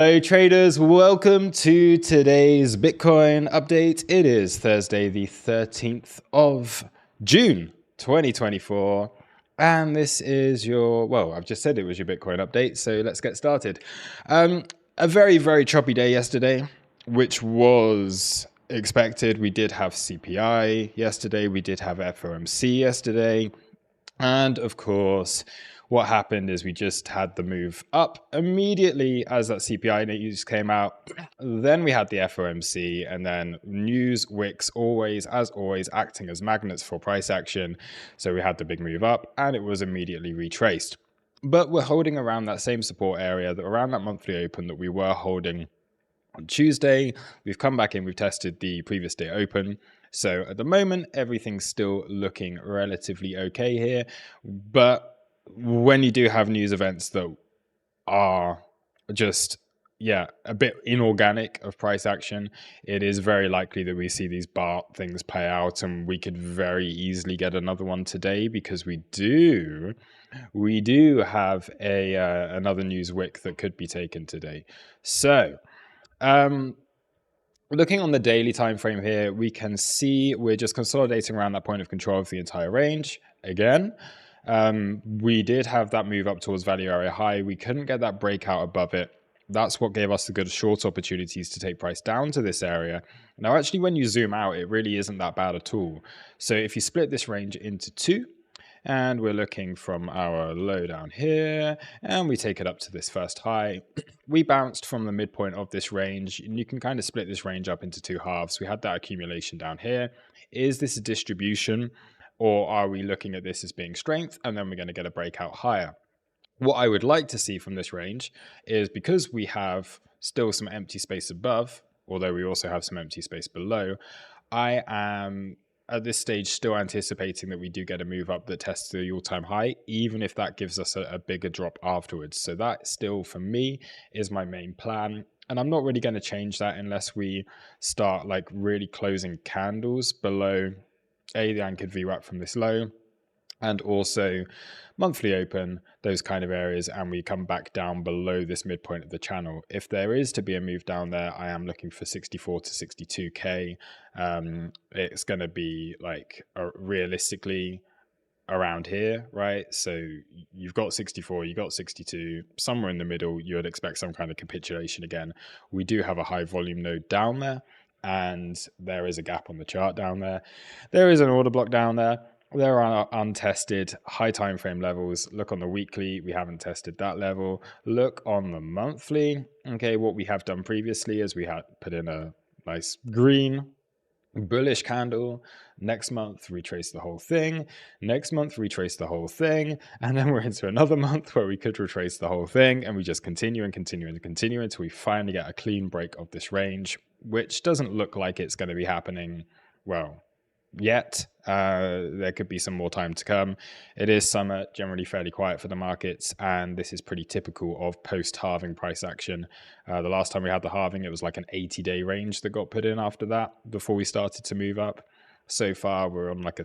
Hello traders, welcome to today's Bitcoin update. It is Thursday the 13th of June 2024 and this is your, well, I've just said it was your Bitcoin update, so let's get started. A very choppy day yesterday, which was expected. We did have CPI yesterday, we did have FOMC yesterday, and of course what happened is we just had the move up immediately as that CPI news came out. Then we had the FOMC, and then news, WooX, as always, acting as magnets for price action. So we had the big move up, and it was immediately retraced. But we're holding around that same support area, around that monthly open that we were holding on Tuesday. We've come back in, we've tested the previous day open. So at the moment, everything's still looking relatively okay here. But when you do have news events that are just, a bit inorganic of price action, it is very likely that we see these bar things play out, and we could very easily get another one today because we do have another news wick that could be taken today. So looking on the daily time frame here, we can see we're just consolidating around that point of control of the entire range again. We did have that move up towards value area high. We couldn't get that breakout above it. That's what gave us the good short opportunities to take price down to this area. Now, actually, when you zoom out, it really isn't that bad at all. So if you split this range into two, and we're looking from our low down here, and we take it up to this first high. We bounced from the midpoint of this range, and you can kind of split this range up into two halves. We had that accumulation down here. Is this a distribution, or are we looking at this as being strength, and then we're going to get a breakout higher? What I would like to see from this range is, because we have still some empty space above, although we also have some empty space below, I am at this stage still anticipating that we do get a move up that tests the all-time high, even if that gives us a bigger drop afterwards. So that still, for me, is my main plan. And I'm not really going to change that unless we start like really closing candles below the anchored VWAP from this low, and also monthly open, those kind of areas, and we come back down below this midpoint of the channel. If there is to be a move down there, I am looking for 64 to 62k. It's going to be like realistically around here, right? So you've got 64, you got 62, somewhere in the middle, you would expect some kind of capitulation again. We do have a high volume node down there, and there is a gap on the chart down there. There is an order block down there. There are untested high time frame levels. Look on the weekly, we haven't tested that level. Look on the monthly. Okay, what we have done previously is we had put in a nice green bullish candle. Next month, retrace the whole thing. Next month, retrace the whole thing. And then we're into another month where we could retrace the whole thing. And we just continue and continue and continue until we finally get a clean break of this range, which doesn't look like it's going to be happening, well, yet. There could be some more time to come. It is summer, generally fairly quiet for the markets, and this is pretty typical of post-halving price action. The last time we had the halving, it was like an 80-day range that got put in after that before we started to move up. So far, we're on like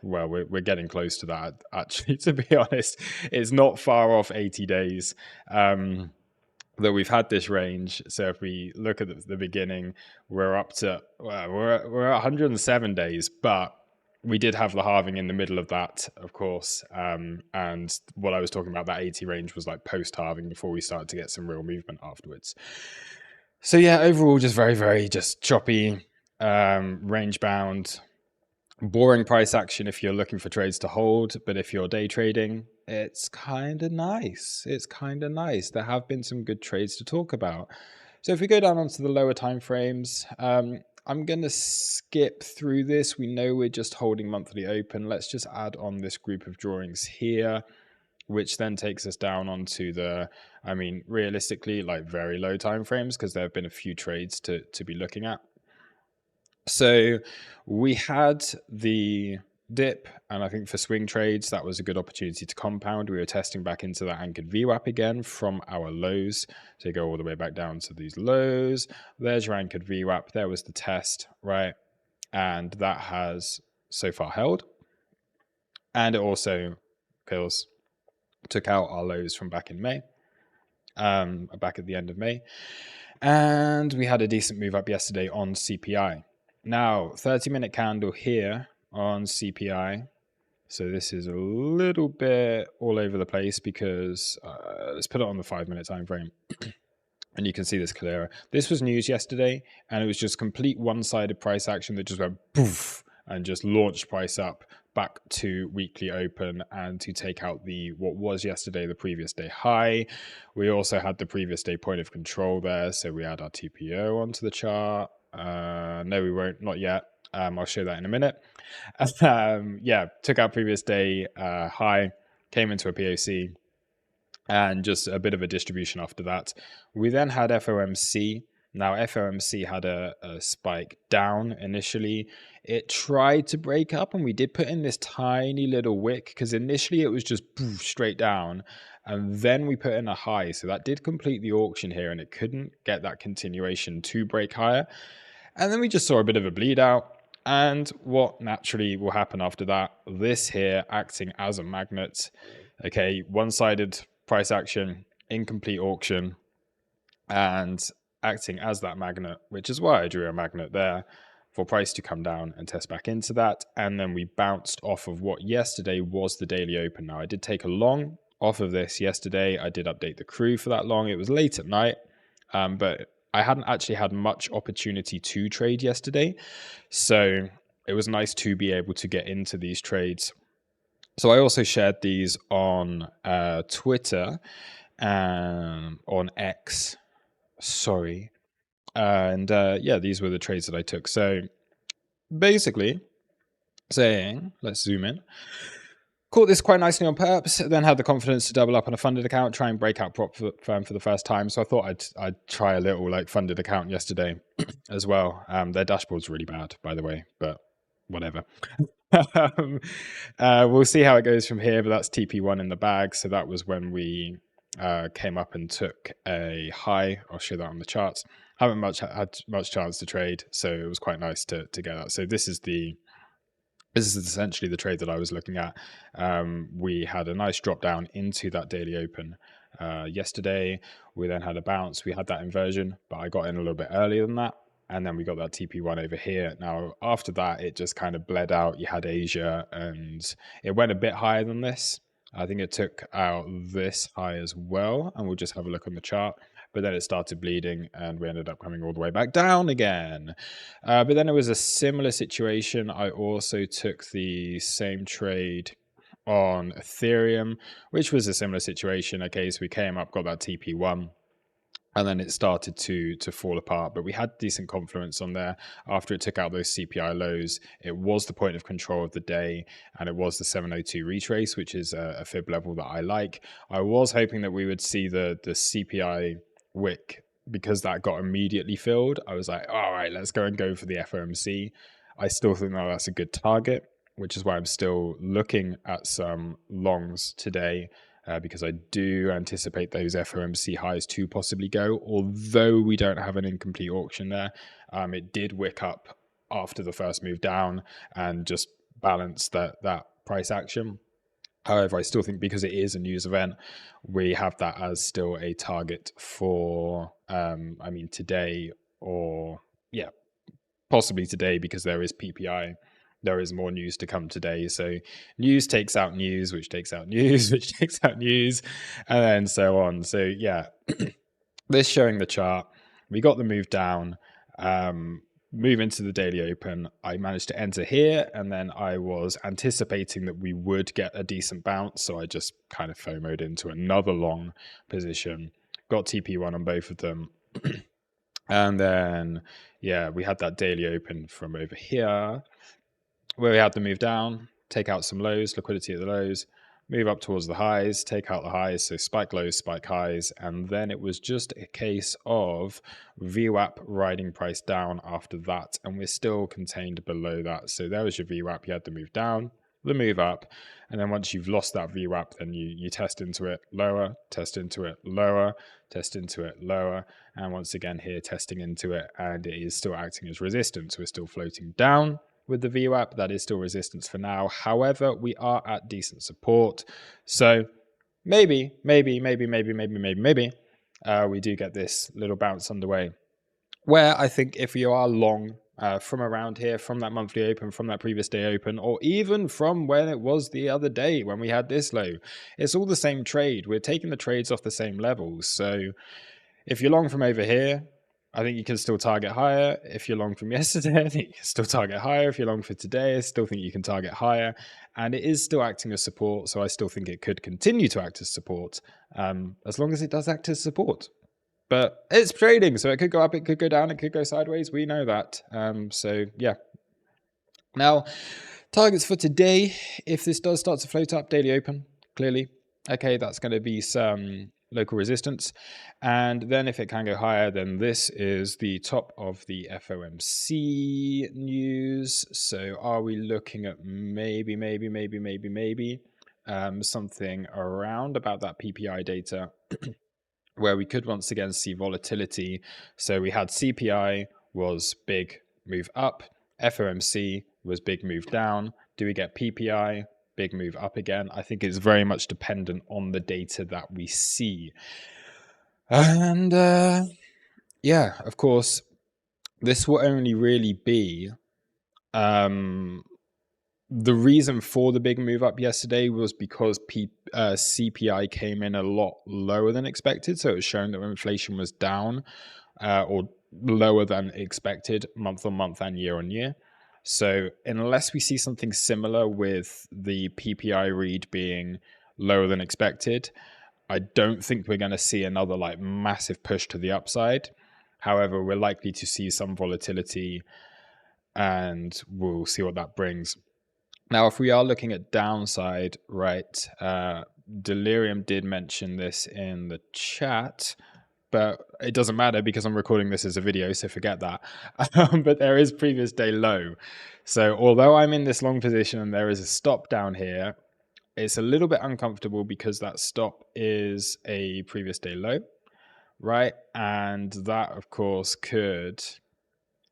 we're getting close to that, actually, to be honest. It's not far off 80 days. That we've had this range. So if we look at the beginning, we're up to, we're at 107 days, but we did have the halving in the middle of that, of course. And what I was talking about, that 80 range, was like post-halving before we started to get some real movement afterwards. So yeah, overall, just very just choppy, range bound, boring price action if you're looking for trades to hold. But if you're day trading, it's kind of nice. It's kind of nice. There have been some good trades to talk about. So if we go down onto the lower time frames, I'm going to skip through this. We know we're just holding monthly open. Let's just add on this group of drawings here, which then takes us down onto the, I mean, realistically, like very low time frames, because there have been a few trades to be looking at. So we had the dip, and I think for swing trades, that was a good opportunity to compound. We were testing back into that anchored VWAP again from our lows. So you go all the way back down to these lows. There's your anchored VWAP. There was the test, right? And that has so far held. And it also took out our lows from back in May. back at the end of May. And we had a decent move up yesterday on CPI. Now, 30-minute candle here on CPI. So this is a little bit all over the place because let's put it on the 5-minute time frame. And you can see this clearer. This was news yesterday, and it was just complete one-sided price action that just went poof and just launched price up back to weekly open and to take out what was yesterday the previous day high. We also had the previous day point of control there, so we add our TPO onto the chart. No, we won't, not yet. I'll show that in a minute. Yeah, took out previous day high, came into a POC, and just a bit of a distribution after that. We then had FOMC. Now, FOMC had a spike down initially. It tried to break up, and we did put in this tiny little wick because initially it was just straight down, and then we put in a high. So that did complete the auction here, and it couldn't get that continuation to break higher. And then we just saw a bit of a bleed out. And what naturally will happen after that, this here acting as a magnet. Okay, one-sided price action, incomplete auction, and acting as that magnet, which is why I drew a magnet there for price to come down and test back into that. And then we bounced off of what yesterday was the daily open. Now, I did take a long off of this yesterday. I did update the crew for that long. It was late at night, but I hadn't actually had much opportunity to trade yesterday. So it was nice to be able to get into these trades. So I also shared these on Twitter, on X, sorry. And yeah, these were the trades that I took. So basically saying, let's zoom in. Caught this quite nicely on perps, then had the confidence to double up on a funded account, try and break out prop firm for the first time. So I thought I'd try a little like funded account yesterday as well. Their dashboard's really bad, by the way, but whatever. We'll see how it goes from here, but that's TP1 in the bag. So that was when we came up and took a high. I'll show that on the charts. Haven't had much chance to trade, so it was quite nice to get that. So this is essentially the trade that I was looking at. We had a nice drop down into that daily open yesterday. We then had a bounce. We had that inversion, but I got in a little bit earlier than that. And then we got that TP1 over here. Now, after that, it just kind of bled out. You had Asia, and it went a bit higher than this. I think it took out this high as well. And we'll just have a look on the chart. But then it started bleeding, and we ended up coming all the way back down again. But then it was a similar situation. I also took the same trade on Ethereum, which was a similar situation. Okay, so we came up, got that TP1. And then it started to fall apart. But we had decent confluence on there after it took out those CPI lows. It was the point of control of the day, and it was the 702 retrace, which is a fib level that I like. I was hoping that we would see the CPI wick because that got immediately filled. I was like, all right, let's go for the FOMC. I still think that that's a good target, which is why I'm still looking at some longs today. Because I do anticipate those FOMC highs to possibly go, although we don't have an incomplete auction there. It did wick up after the first move down and just balance that price action. However, I still think because it is a news event, we have that as still a target for, today, or yeah, possibly today, because there is PPI. There is more news to come today. So news takes out news, which takes out news, which takes out news, and then so on. So yeah, this showing the chart. We got the move down, move into the daily open. I managed to enter here, and then I was anticipating that we would get a decent bounce. So I just kind of FOMO'd into another long position, got TP1 on both of them. And then, yeah, we had that daily open from over here, where we had to move down, take out some lows, liquidity at the lows, move up towards the highs, take out the highs, so spike lows, spike highs, and then it was just a case of VWAP riding price down after that, and we're still contained below that. So there was your VWAP, you had to move down, the move up, and then once you've lost that VWAP, then you test into it lower, test into it lower, test into it lower, and once again here testing into it, and it is still acting as resistance. We're still floating down with the VWAP. That is still resistance for now. However, we are at decent support. So maybe we do get this little bounce underway, where I think if you are long from around here, from that monthly open, from that previous day open, or even from when it was the other day when we had this low, it's all the same trade. We're taking the trades off the same levels. So if you're long from over here, I think you can still target higher. If you're long from yesterday, I think you can still target higher. If you're long for today, I still think you can target higher. And it is still acting as support. So I still think it could continue to act as support, as long as it does act as support. But it's trading, so it could go up, it could go down, it could go sideways. We know that. So yeah. Now, targets for today, if this does start to float up, daily open, clearly. Okay, that's going to be some local resistance. And then if it can go higher, then this is the top of the FOMC news. So are we looking at maybe something around about that PPI data where we could once again see volatility? So we had CPI was big move up, FOMC was big move down. Do we get PPI, big move up again? I think it's very much dependent on the data that we see. And yeah, of course, this will only really be the reason for the big move up yesterday was because CPI came in a lot lower than expected. So it was showing that inflation was down or lower than expected month on month and year on year. So unless we see something similar with the PPI read being lower than expected, I don't think we're going to see another like massive push to the upside. However, we're likely to see some volatility and we'll see what that brings. Now, if we are looking at downside, right, Delirium did mention this in the chat, but it doesn't matter because I'm recording this as a video, so forget that. But there is previous day low. So although I'm in this long position and there is a stop down here, it's a little bit uncomfortable because that stop is a previous day low, right? And that, of course, could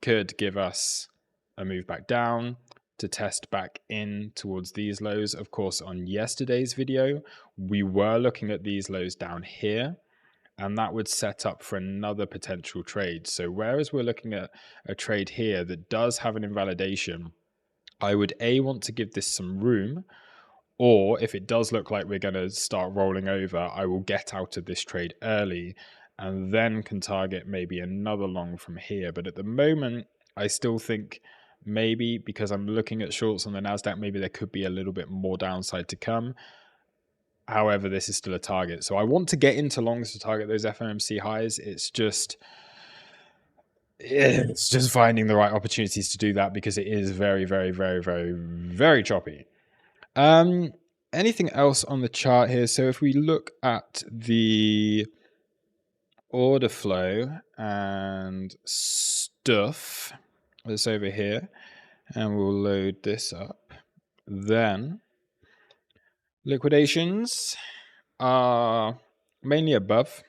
give us a move back down to test back in towards these lows. Of course, on yesterday's video, we were looking at these lows down here, and that would set up for another potential trade. So whereas we're looking at a trade here that does have an invalidation, I would want to give this some room, or if it does look like we're going to start rolling over, I will get out of this trade early and then can target maybe another long from here. But at the moment, I still think maybe because I'm looking at shorts on the NASDAQ, maybe there could be a little bit more downside to come. However, this is still a target. So I want to get into longs to target those FOMC highs. It's just finding the right opportunities to do that because it is very, very, very, very, very choppy. Anything else on the chart here? So if we look at the order flow and stuff that's over here, and we'll load this up, then liquidations are mainly above.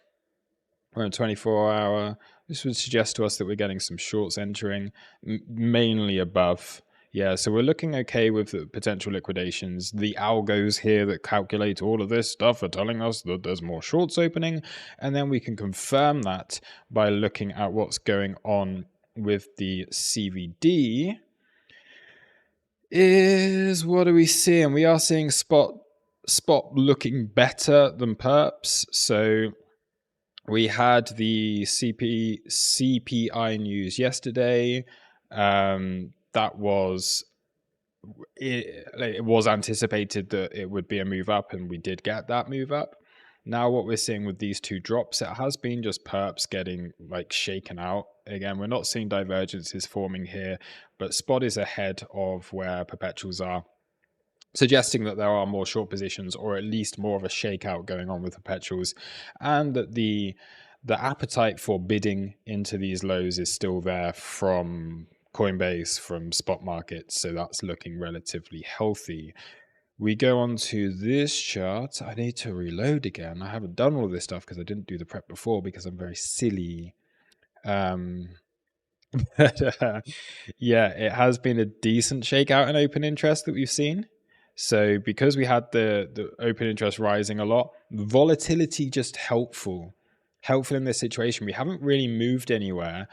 We're in 24-hour. This would suggest to us that we're getting some shorts entering, mainly above. Yeah, so we're looking okay with the potential liquidations. The algos here that calculate all of this stuff are telling us that there's more shorts opening, and then we can confirm that by looking at what's going on with the CVD. Is what are we seeing? We are seeing spot looking better than perps. So we had the CPI news yesterday. That was it was anticipated that it would be a move up, and we did get that move up. Now what we're seeing with these two drops, it has been just perps getting like shaken out. Again, we're not seeing divergences forming here, but spot is ahead of where perpetuals are, suggesting that there are more short positions, or at least more of a shakeout going on with perpetuals, and that the appetite for bidding into these lows is still there from Coinbase, from spot markets. So that's looking relatively healthy. We go on to this chart. I need to reload again. I haven't done all of this stuff because I didn't do the prep before because I'm very silly. But yeah, it has been a decent shakeout in open interest that we've seen. So because we had the open interest rising a lot, volatility just helpful. helpful in this situation. We haven't really moved anywhere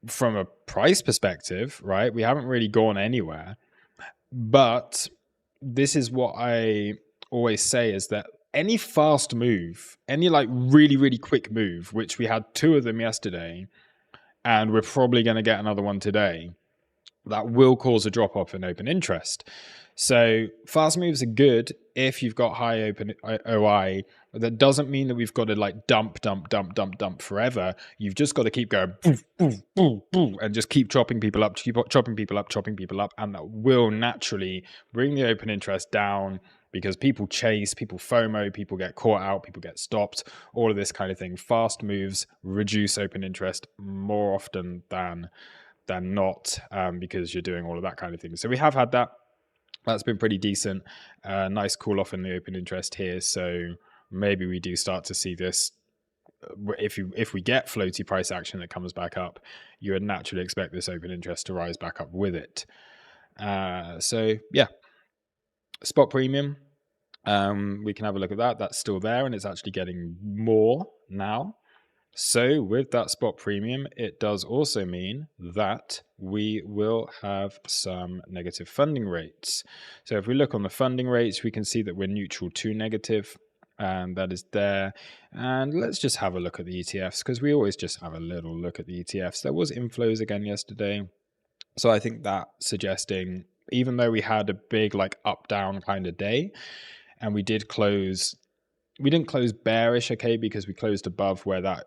from a price perspective, right? We haven't really gone anywhere. But this is what I always say, is that any fast move, any like really, really quick move, which we had 2 of them yesterday, and we're probably going to get another one today, that will cause a drop off in open interest. So fast moves are good if you've got high open OI. That doesn't mean that we've got to like dump forever. You've just got to keep going and just keep chopping people up, chopping people up, and that will naturally bring the open interest down, because people chase, people FOMO, people get caught out, people get stopped, all of this kind of thing. Fast moves reduce open interest more often than not, because you're doing all of that kind of thing. So we have had that. That's been pretty decent. Nice cool off in the open interest here. So maybe we do start to see this. If we get floaty price action that comes back up, you would naturally expect this open interest to rise back up with it. So yeah, spot premium. We can have a look at that. That's still there, and it's actually getting more now. So with that spot premium, it does also mean that we will have some negative funding rates. So if we look on the funding rates, we can see that we're neutral to negative, and that is there. And let's just have a look at the ETFs, because we always just have a little look at the ETFs. There was inflows again yesterday. So I think that suggesting, even though we had a big like up down kind of day, and we didn't close bearish, okay, because we closed above where that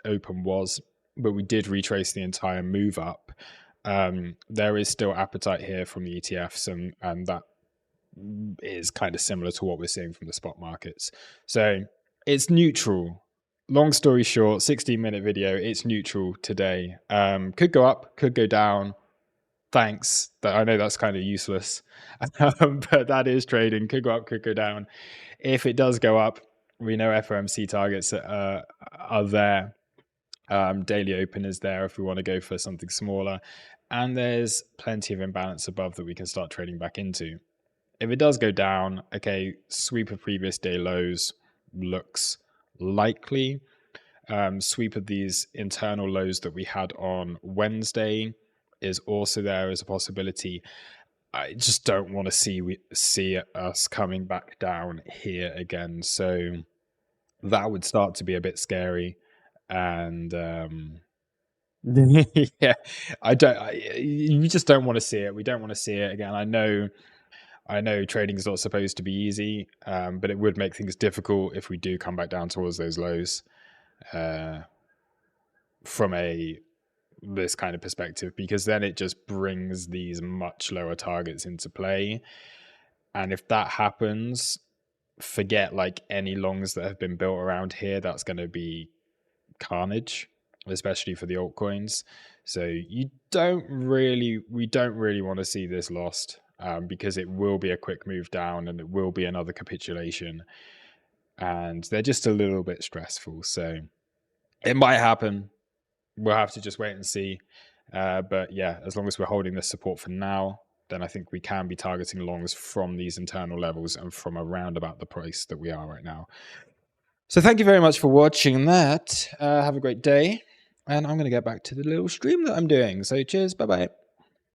open was, but we did retrace the entire move up. There is still appetite here from the ETFs, and that is kind of similar to what we're seeing from the spot markets. So it's neutral. Long story short, 16-minute video, it's neutral today. Could go up, could go down. Thanks. I know that's kind of useless, but that is trading. Could go up, could go down. If it does go up, we know FOMC targets are there. Daily open is there if we want to go for something smaller. And there's plenty of imbalance above that we can start trading back into. If it does go down, okay, sweep of previous day lows looks likely. Sweep of these internal lows that we had on Wednesday is also there as a possibility. I just don't want to see us coming back down here again. So that would start to be a bit scary. And yeah, you just don't want to see it. We don't want to see it again. I know trading is not supposed to be easy, but it would make things difficult if we do come back down towards those lows from this kind of perspective, because then it just brings these much lower targets into play. And if that happens, forget like any longs that have been built around here. That's going to be carnage, especially for the altcoins. So we don't really want to see this lost, because it will be a quick move down and it will be another capitulation, and they're just a little bit stressful. So it might happen. We'll have to just wait and see. But yeah, as long as we're holding this support for now, then I think we can be targeting longs from these internal levels and from around about the price that we are right now. So thank you very much for watching that. Have a great day. And I'm going to get back to the little stream that I'm doing. So cheers. Bye-bye.